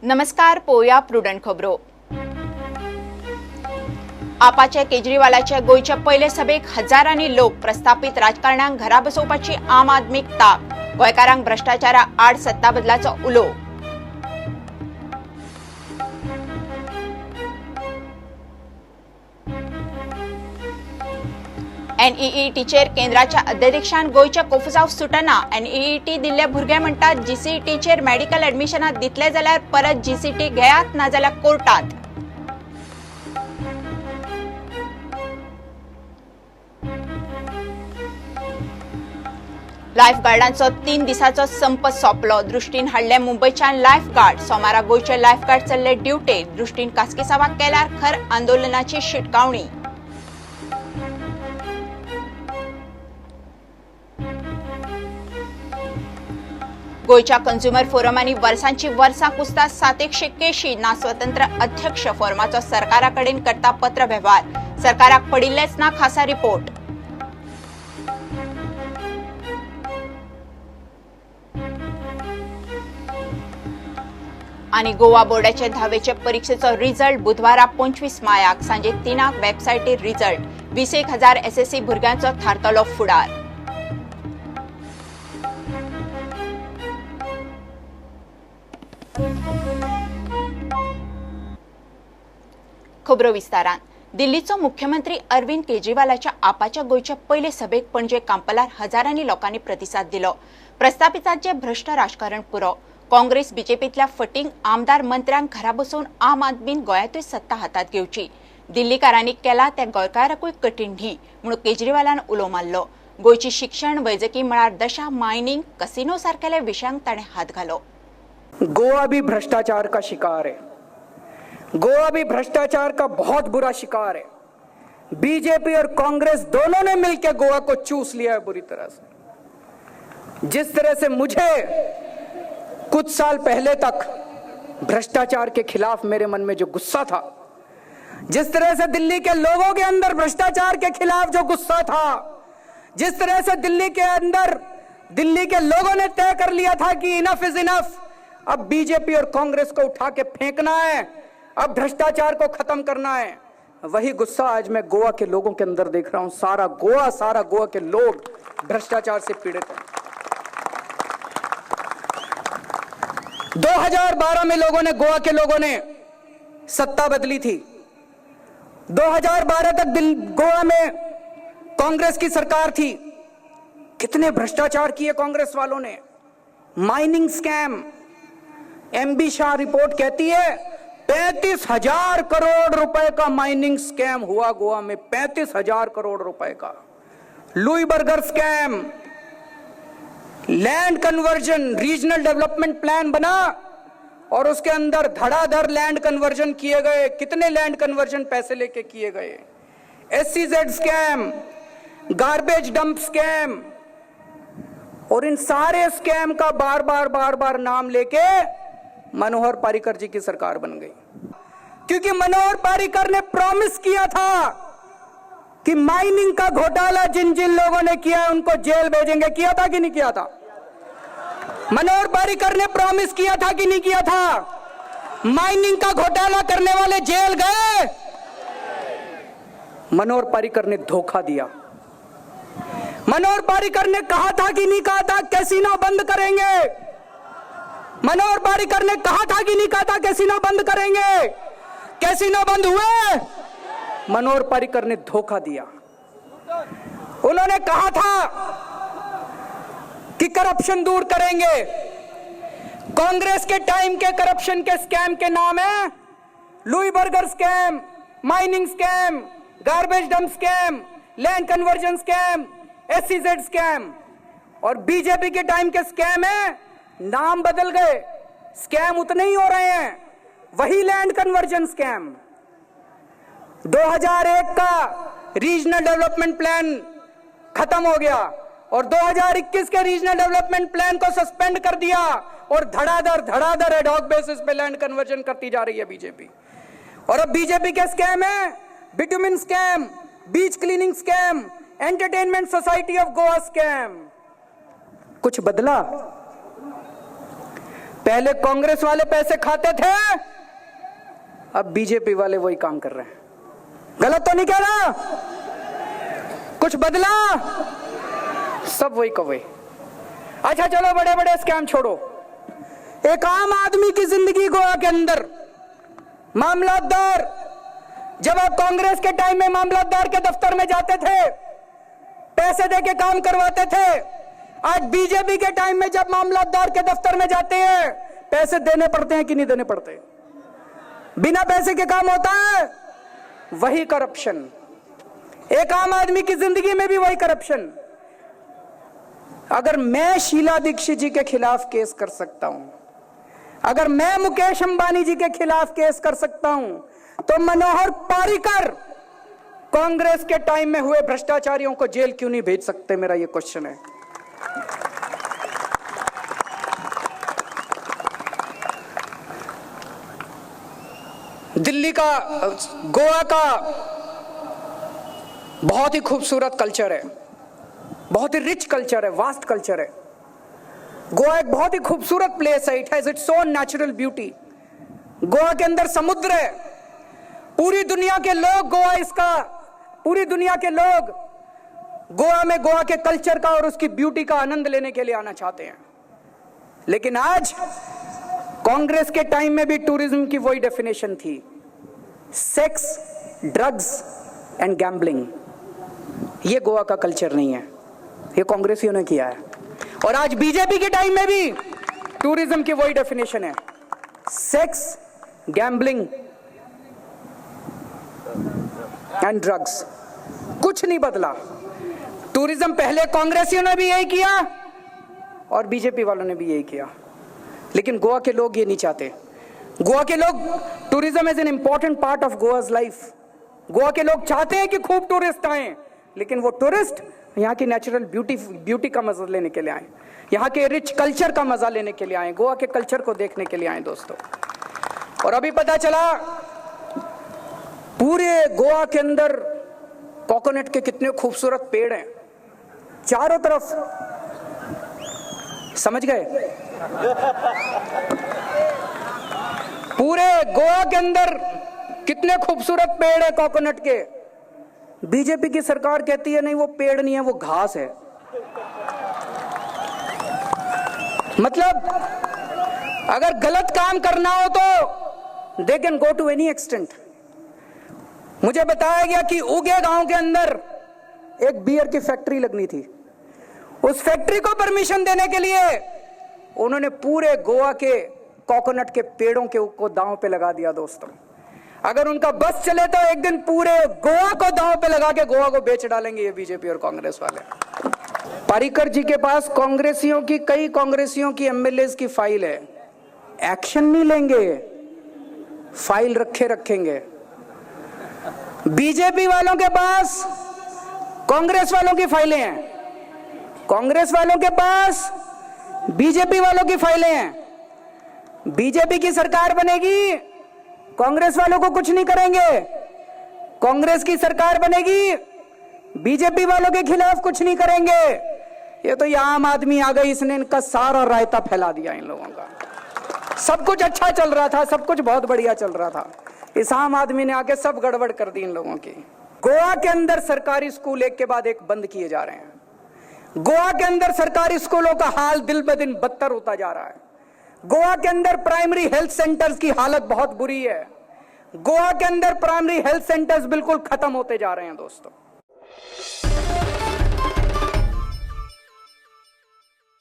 नमस्कार, पोया प्रुडंट खबरो. आपाच्या केजरीवालाच्या गोयच्या पयले सभेक हजारांनी लोक. प्रस्थापित राजकारण्यांक घरा बसोवपाची आम आदमीक ताक. गोंयकारांक भ्रष्टाचारा आड सत्ता बदलाचो उलो. एनईईटीचेर केंद्राच्या अध्यादेशान गोयच्या कोफुजाव सुटना. एनईईटी दिल्ले भुरगे म्हणटात जीसीईटीचेर मेडिकल ऍडमिशनात दितले जाल्यार परत जीसीटी घेयात नाजाल्यार कोर्टात. लायफगार्डांचो 3 दिसांचो संप सोंपलो. दृश्टीन हाडले मुंबयच्यान लायफगार्ड. सोमारा गोयचे लायफगार्ड चल्ले ड्युटेर. दृश्टीन कास्किसावाक केल्यार खर आंदोलनाची शिटकावणी. गोयच्या कंझ्युमर फोरमांनी वर्सांची वर्सां कुसतात 700 केशी. ना स्वतंत्र अध्यक्ष. फोरमाचो सरकारा कडेन करता पत्र व्यवहार. सरकाराक पडिल्लेच ना खासा रिपोर्ट. आणि गोवा बोर्डाचे 10वेचे परीक्षेचो रिझल्ट बुधवारा 25 मायाक सांजे 3 वेबसायटीर रिझल्ट. 20,000 एसएससी भुरग्यांचो थारतलो फुडार. खबरो विस्तारान. दिल्लीचो मुख्यमंत्री अरविंद केजरीवालाच्या आपाच्या गोयच्या पयले सभेक पणजे कांपलार हजारांनी लोकांनी प्रतिसाद दिलो. प्रस्थापितांचे भ्रष्ट राजकारण पुरो. काँग्रेस बीजेपीतल्या फटींग आमदार मंत्र्यांक घरा बसोवन आम आदमीन गोंयांतूय सत्ता हातात घेवची. दिल्लीकारांनी केला ते गोंयकारांकूय कठीण न्ही म्हणून केजरीवालान उलो मारलो. गोयची शिक्षण, वैजकी मळार दशा, मायनिंग, कसिनो सारकेल्या विशयांक ताणें हात घालो. गोवा भी भ्रष्टाचार का शिकार है. गोवा भी भ्रष्टाचार का बहुत बुरा शिकार है. बीजेपी और कांग्रेस दोनों ने मिलकर गोवा को चूस लिया है बुरी तरह से. जिस तरह से मुझे कुछ साल पहले तक भ्रष्टाचार के खिलाफ मेरे मन में जो गुस्सा था, जिस तरह से दिल्ली के लोगों के अंदर भ्रष्टाचार के खिलाफ जो गुस्सा था, जिस तरह से दिल्ली के अंदर दिल्ली के लोगों ने तय कर लिया था कि इनफ इज इनफ, अब बीजेपी और कांग्रेस को उठा के फेंकना है, अब भ्रष्टाचार को खत्म करना है, वही गुस्सा आज मैं गोवा के लोगों के अंदर देख रहा हूं. सारा गोवा के लोग भ्रष्टाचार से पीड़ित हैं. 2012 में गोवा के लोगों ने सत्ता बदली थी. 2012 तक गोवा में कांग्रेस की सरकार थी. कितने भ्रष्टाचार किए कांग्रेस वालों ने. Mining scam. MB Shah report कहती है 35,000 करोड़ रुपए का माइनिंग स्कैम हुआ गोवा में. 35,000 करोड़ रुपए का. Louis burger scam. Land conversion. Regional development plan बना और उसके अंदर धड़ाधड़ लैंड कन्वर्जन किए गए. कितने लैंड कन्वर्जन पैसे लेके किए गए. SEZ scam. Garbage dump scam. और इन सारे स्कैम का बार बार नाम लेके मनोहर पर्रिकर जी की सरकार बन गई. क्योंकि मनोहर पर्रिकर ने प्रॉमिस किया था कि माइनिंग का घोटाला जिन जिन लोगों ने किया है उनको जेल भेजेंगे. किया था कि नहीं किया था. मनोहर पर्रिकर ने प्रॉमिस किया था कि नहीं किया था. माइनिंग का घोटाला करने वाले जेल गए. मनोहर पर्रिकर ने धोखा दिया. मनोहर पर्रिकर ने कहा था कि नहीं कहा था कैसीनो बंद करेंगे. मनोहर पर्रिकर ने कहा था कि नहीं कहा था कैसीनो बंद करेंगे. कैसीनो बंद हुए. मनोहर पर्रिकर ने धोखा दिया. उन्होंने कहा था कि करप्शन दूर करेंगे. कांग्रेस के टाइम के करप्शन के स्कैम के नाम है Louis burger scam, mining scam, garbage dump scam, land conversion scam, SEZ scam. और बीजेपी के टाइम के स्कैम है, नाम बदल गए. स्कैम उतने ही हो रहे हैं. वही लैंड कन्वर्जन स्कैम. 2001 का रीजनल डेवलपमेंट प्लान खत्म हो गया और 2021 के रीजनल डेवलपमेंट प्लान को सस्पेंड कर दिया और धड़ाधड़ एडहॉक बेसिस पे लैंड कन्वर्जन करती जा रही है बीजेपी. और अब बीजेपी के स्कैम है bitumen scam, beach cleaning scam, entertainment society of Goa scam. कुछ बदला. पहले कांग्रेस वाले पैसे खाते थे, अब बीजेपी वाले वही काम कर रहे हैं। गलत तो नहीं कह रहा? कुछ बदला? सब वही का वही। अच्छा चलो, बड़े बड़े स्कैम छोड़ो। एक आम आदमी की जिंदगी गोवा के अंदर मामलतदार, जब आप कांग्रेस के टाइम में मामलतदार के दफ्तर में जाते थे, पैसे देके काम करवाते थे। आज बीजेपी के टाइम में जब मामलतदार के दफ्तर में जाते हैं, पैसे देने पड़ते हैं कि नहीं देने पड़ते? बिना पैसे के काम होता है? वही करप्शन। एक आम आदमी की जिंदगी में भी वही करप्शन। अगर मैं शीला दीक्षित जी के खिलाफ केस कर सकता हूं, अगर मैं मुकेश अंबानी जी के खिलाफ केस कर सकता हूं, तो मनोहर पारीकर कांग्रेस के टाइम में हुए भ्रष्टाचारियों को जेल क्यों नहीं भेज सकते? मेरा यह क्वेश्चन है। दिल्ली का, गोवा का बहुत ही खूबसूरत कल्चर है, बहुत ही रिच कल्चर है, वास्ट कल्चर है। गोवा एक बहुत ही खूबसूरत प्लेस है। It has its own natural beauty. Goa के अंदर समुद्र है। पूरी दुनिया के लोग गोवा में गोवा के कल्चर का और उसकी ब्यूटी का आनंद लेने के लिए आना चाहते हैं। लेकिन आज कांग्रेस के टाइम में भी टूरिज्म की वही डेफिनेशन थी, सेक्स, ड्रग्स एंड गैम्बलिंग। ये गोवा का कल्चर नहीं है, ये कांग्रेसियों ने किया है। और आज बीजेपी के टाइम में भी टूरिज्म की वही डेफिनेशन है, सेक्स, गैम्बलिंग एंड ड्रग्स। कुछ नहीं बदला। टूरिज्म पहले कांग्रेसियों ने भी यही किया और बीजेपी वालों ने भी यही किया। लेकिन गोवा के लोग ये नहीं चाहते। गोवा के लोग, tourism is an important part of Goa's life. Goa के लोग चाहते हैं कि खूब टूरिस्ट आए, लेकिन वो टूरिस्ट यहाँ की नेचुरल ब्यूटी का मजा लेने के लिए आए, यहाँ के रिच कल्चर का मजा लेने के लिए आए, गोवा के कल्चर को देखने के लिए आए दोस्तों। और अभी पता चला पूरे गोवा के अंदर कोकोनट के कितने खूबसूरत पेड़ हैं चारों तरफ। समझ गए? पूरे गोवा के अंदर कितने खूबसूरत पेड़ है कोकोनट के। बीजेपी की सरकार कहती है नहीं, वो पेड़ नहीं है, वो घास है। मतलब अगर गलत काम करना हो तो they can go to any extent. मुझे बताया गया कि उगे गांव के अंदर एक बियर की फैक्ट्री लगनी थी। उस फैक्ट्री को परमिशन देने के लिए उन्होंने पूरे गोवा के कोकोनट के पेड़ों को दांव पे लगा दिया दोस्तों। अगर उनका बस चले तो एक दिन पूरे गोवा को दांव पे लगा के गोवा को बेच डालेंगे ये बीजेपी और कांग्रेस वाले। पारीकर जी के पास कई कांग्रेसियों की एमएलए की फाइल है, एक्शन नहीं लेंगे, फाइल रखेंगे। बीजेपी वालों के पास कांग्रेस वालों की फाइलें हैं, कांग्रेस वालों के पास बीजेपी वालों की फाइलें हैं। बीजेपी की सरकार बनेगी, कांग्रेस वालों को कुछ नहीं करेंगे। कांग्रेस की सरकार बनेगी, बीजेपी वालों के खिलाफ कुछ नहीं करेंगे। ये तो ये आम आदमी आ गई, इसने इनका सारा रायता फैला दिया इन लोगों का। सब कुछ अच्छा चल रहा था, सब कुछ बहुत बढ़िया चल रहा था, इस आम आदमी ने आके सब गड़बड़ कर दी इन लोगों की। गोवा के अंदर सरकारी स्कूल एक के बाद एक बंद किए जा रहे हैं। गोवा के अंदर सरकारी स्कूलों का हाल दिन ब दिन बदतर होता जा रहा है। गोवा के अंदर प्राइमरी हेल्थ सेंटर्स की हालत बहुत बुरी है। गोवा के अंदर प्राइमरी हेल्थ सेंटर्स बिल्कुल खत्म होते जा रहे हैं दोस्तों।